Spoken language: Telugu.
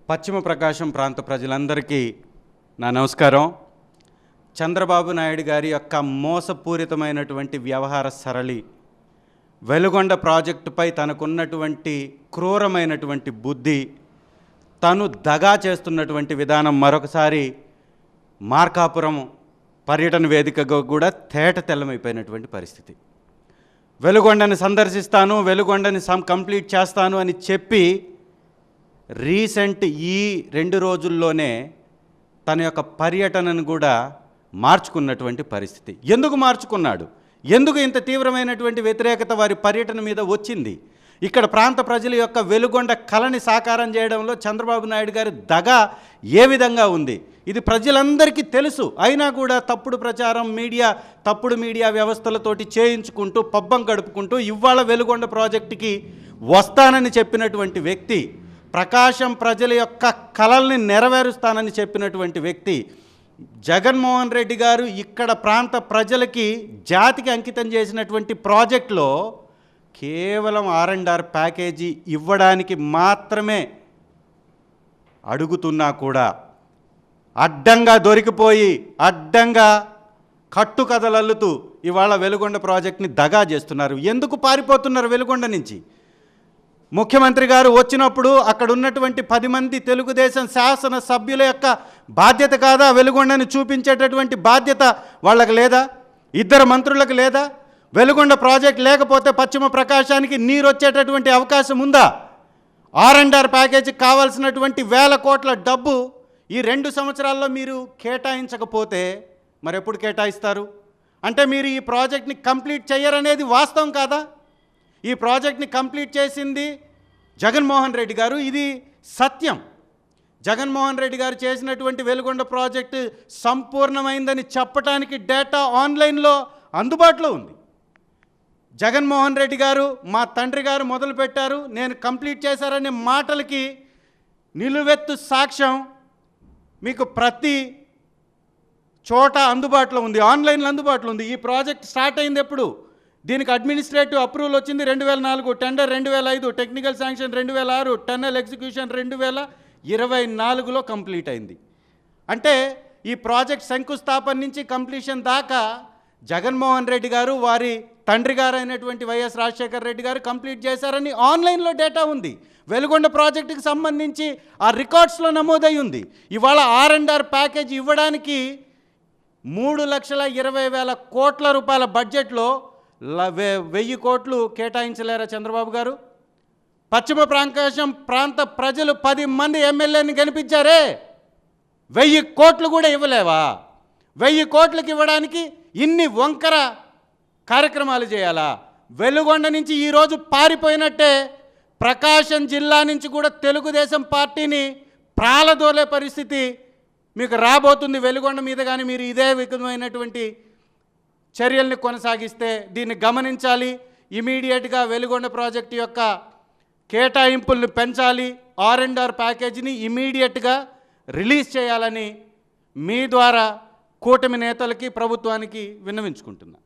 పశ్చిమ ప్రకాశం ప్రాంత ప్రజలందరికీ నా నమస్కారం. చంద్రబాబు నాయుడు గారి యొక్క మోసపూరితమైనటువంటి వ్యవహార సరళి, వెలుగొండ ప్రాజెక్టుపై తనకున్నటువంటి క్రూరమైనటువంటి బుద్ధి, తను దగా చేస్తున్నటువంటి విధానం మరొకసారి మార్కాపురం పర్యటన వేదికగా కూడా తేట తెల్లమైపోయినటువంటి పరిస్థితి. వెలుగొండని సందర్శిస్తాను, వెలుగొండని కంప్లీట్ చేస్తాను అని చెప్పి రీసెంట్ ఈ 2 రోజుల్లోనే తన యొక్క పర్యటనను కూడా మార్చుకున్నటువంటి పరిస్థితి. ఎందుకు మార్చుకున్నాడు? ఎందుకు ఇంత తీవ్రమైనటువంటి వ్యతిరేకత వారి పర్యటన మీద వచ్చింది? ఇక్కడ ప్రాంత ప్రజల యొక్క వెలుగొండ కళని సాకారం చేయడంలో చంద్రబాబు నాయుడు గారి దగా ఏ విధంగా ఉంది ఇది ప్రజలందరికీ తెలుసు. అయినా కూడా తప్పుడు ప్రచారం, తప్పుడు మీడియా వ్యవస్థలతోటి చేయించుకుంటూ పబ్బం గడుపుకుంటూ ఇవాళ వెలుగొండ ప్రాజెక్టుకి వస్తానని చెప్పినటువంటి వ్యక్తి, ప్రకాశం ప్రజల యొక్క కలల్ని నెరవేరుస్తానని చెప్పినటువంటి వ్యక్తి జగన్మోహన్ రెడ్డి గారు ఇక్కడ ప్రాంత ప్రజలకి, జాతికి అంకితం చేసినటువంటి ప్రాజెక్టులో కేవలం R&R ప్యాకేజీ ఇవ్వడానికి మాత్రమే అడుగుతున్నా కూడా అడ్డంగా దొరికిపోయి, అడ్డంగా కట్టుకథలల్లుతూ ఇవాళ వెలుగొండ ప్రాజెక్ట్ని దగా చేస్తున్నారు. ఎందుకు పారిపోతున్నారు వెలుగొండ నుంచి? ముఖ్యమంత్రి గారు వచ్చినప్పుడు అక్కడ ఉన్నటువంటి 10 మంది తెలుగుదేశం శాసన సభ్యుల యొక్క బాధ్యత కాదా? వెలుగొండని చూపించేటటువంటి బాధ్యత వాళ్ళకి లేదా? 2 మంత్రులకు లేదా? వెలుగొండ ప్రాజెక్ట్ లేకపోతే పశ్చిమ ప్రకాశానికి నీరు వచ్చేటటువంటి అవకాశం ఉందా? R&R ప్యాకేజీకి కావాల్సినటువంటి 1000 కోట్ల డబ్బు ఈ 2 సంవత్సరాల్లో మీరు కేటాయించకపోతే మరి ఎప్పుడు కేటాయిస్తారు? అంటే మీరు ఈ ప్రాజెక్ట్ని కంప్లీట్ చేయరనేది వాస్తవం కాదా? ఈ ప్రాజెక్ట్ని కంప్లీట్ చేసింది జగన్మోహన్ రెడ్డి గారు, ఇది సత్యం. జగన్మోహన్ రెడ్డి గారు చేసినటువంటి వెలుగొండ ప్రాజెక్టు సంపూర్ణమైందని చెప్పడానికి డేటా ఆన్లైన్లో అందుబాటులో ఉంది. జగన్మోహన్ రెడ్డి గారు, మా తండ్రి గారు మొదలుపెట్టారు, నేను కంప్లీట్ చేశారనే మాటలకి నిలువెత్తు సాక్ష్యం మీకు ప్రతి చోట అందుబాటులో ఉంది, ఆన్లైన్లో అందుబాటులో ఉంది. ఈ ప్రాజెక్ట్ స్టార్ట్ అయింది ఎప్పుడు? దీనికి అడ్మినిస్ట్రేటివ్ అప్రూవల్ వచ్చింది 2004, tender 2005, technical sanction 2006, tunnel execution 2024లో కంప్లీట్ అయింది. అంటే ఈ ప్రాజెక్ట్ శంకుస్థాపన నుంచి కంప్లీషన్ దాకా జగన్మోహన్ రెడ్డి గారు, వారి తండ్రి గారు అయినటువంటి వైఎస్ రాజశేఖర రెడ్డి గారు కంప్లీట్ చేశారని ఆన్లైన్లో డేటా ఉంది. వెలుగొండ ప్రాజెక్టుకి సంబంధించి ఆ రికార్డ్స్లో నమోదై ఉంది. ఇవాళ R&R ప్యాకేజ్ ఇవ్వడానికి 3,20,000 కోట్ల రూపాయల బడ్జెట్లో 1000 కోట్లు కేటాయించలేరా చంద్రబాబు గారు? పశ్చిమ ప్రకాశం ప్రాంత ప్రజలు 10 మంది ఎమ్మెల్యేని గెలిపించారే, 1000 కోట్లు కూడా ఇవ్వలేవా? 1000 కోట్లకి ఇవ్వడానికి ఇన్ని వంకర కార్యక్రమాలు చేయాలా? వెలుగొండ నుంచి ఈరోజు పారిపోయినట్టే ప్రకాశం జిల్లా నుంచి కూడా తెలుగుదేశం పార్టీని ప్రాలదోలే పరిస్థితి మీకు రాబోతుంది వెలుగొండ మీద. కానీ మీరు ఇదే విధమైనటువంటి చర్యల్ని కొనసాగిస్తే దీన్ని గమనించాలి. ఇమీడియట్గా వెలుగొండ ప్రాజెక్టు యొక్క కేటాయింపుల్ని పెంచాలి, R&R ప్యాకేజీని ఇమీడియట్గా రిలీజ్ చేయాలని మీ ద్వారా కూటమి నేతలకి, ప్రభుత్వానికి విన్నవించుకుంటున్నా.